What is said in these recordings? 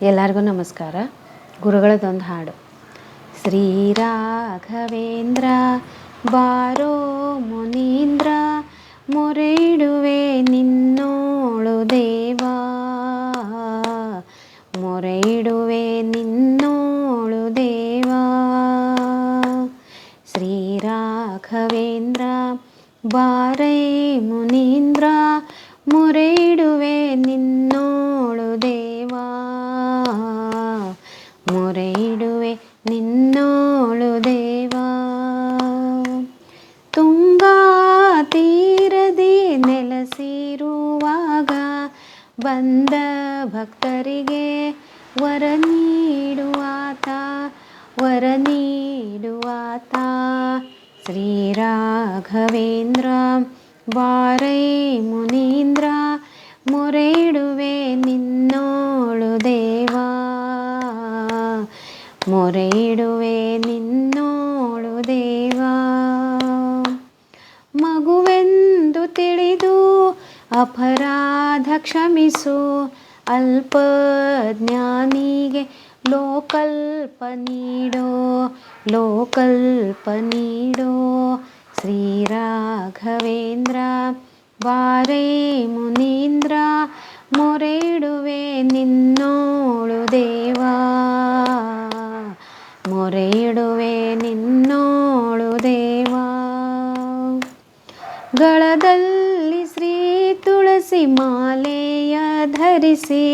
ಎಲ್ಲರಿಗೂ ನಮಸ್ಕಾರ. ಗುರುಗಳದೊಂದು ಹಾಡು. ಶ್ರೀರಾಘವೇಂದ್ರ ಬಾರೋ ಮುನೀಂದ್ರ, ಮೊರೆಯಿಡುವೆ ನಿನ್ನೋಳು ದೇವಾ, ಮೊರೆಯಿಡುವೆ ನಿನ್ನೋಳು ದೇವಾ. ಶ್ರೀರಾಘವೇಂದ್ರ ಬಾರೈ ಮುನೀಂದ್ರ, ಮೊರೆಯಿಡುವೆ ನಿನ್ನೋಳು ದೇವಾ, ಮೊರೆಯಿಡುವೆ ನಿನ್ನೋಳು ದೇವಾ. ತುಂಗಾ ತೀರದಿ ನೆಲೆಸಿರುವಾಗ ಬಂದ ಭಕ್ತರಿಗೆ ವರ ನೀಡುವಾತ, ವರ ನೀಡುವಾತ. ಶ್ರೀರಾಘವೇಂದ್ರ ಬಾರೈ ಮುನೀಂದ್ರ, ಮೊರೆಯಿಡುವೆ ನಿನ್ನೋಳು ದೇವಾ, ಮೊರೆಯಿಡುವೆ ನಿನ್ನೋಳು ದೇವಾ. ಮಗುವೆಂದು ತಿಳಿದು ಅಪರಾಧ ಕ್ಷಮಿಸು, ಅಲ್ಪ ಜ್ಞಾನಿಗೆ ಲೋಕಲ್ಪ ನೀಡೋ, ಲೋಕಲ್ಪ ನೀಡೋ. ಶ್ರೀರಾಘವೇಂದ್ರ ಬಾರೈ ಮುನೀಂದ್ರ, ಮೊರೆಯಿಡುವೆ ನಿನ್ನೋಳು ದೇವಾ, ಮೊರೆಯಿಡುವೆ ನಿನ್ನೋಳು ದೇವಾ. ಗಳದಲ್ಲಿ ಶ್ರೀ ತುಳಸಿ ಮಾಲೆಯ ಧರಿಸಿ,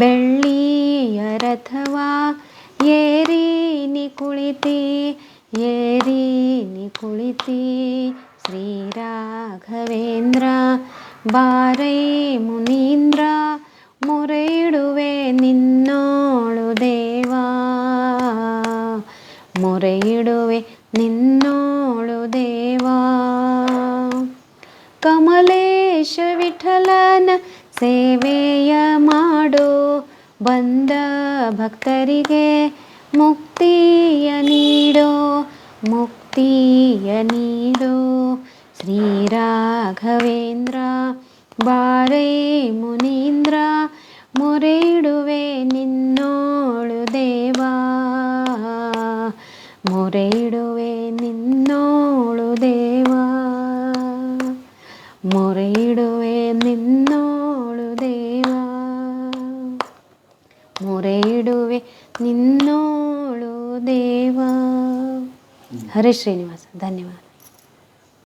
ಬೆಳ್ಳಿಯ ರಥವ ಏರಿನಿ ಕುಳಿತಿ, ಏರಿನಿ ಕುಳಿತಿ. ಶ್ರೀರಾಘವೇಂದ್ರ ಬಾರೈ ಮುನೀಂದ್ರ, ಮೊರೆಯಿಡುವೆ ನಿನ್ನೋಳು ದೇವಾ, ಮೊರೆಯಿಡುವೆ ನಿನ್ನೋಳು ದೇವಾ. ಕಮಲೇಶ ವಿಠಲನ ಸೇವೆಯ ಮಾಡೋ, ಬಂದ ಭಕ್ತರಿಗೆ ಮುಕ್ತಿಯ ನೀಡೋ, ಮುಕ್ತಿಯ ನೀಡೋ. ಶ್ರೀರಾಘವೇಂದ್ರ ಬಾರೈ ಮುನೀಂದ್ರ, ಮೊರೆಯಿಡುವೆ ನಿನ್ನೋಳು ದೇವಾ, ಮೊರೆಯಿಡುವೆ ನಿನ್ನೋಳು ದೇವಾ, ಮೊರೆಯಿಡುವೆ ನಿನ್ನೋಳು ದೇವಾ, ಮೊರೆಯಿಡುವೆ ನಿನ್ನೋಳು ದೇವಾ. ಹರೇ ಶ್ರೀನಿವಾಸ. ಧನ್ಯವಾದ.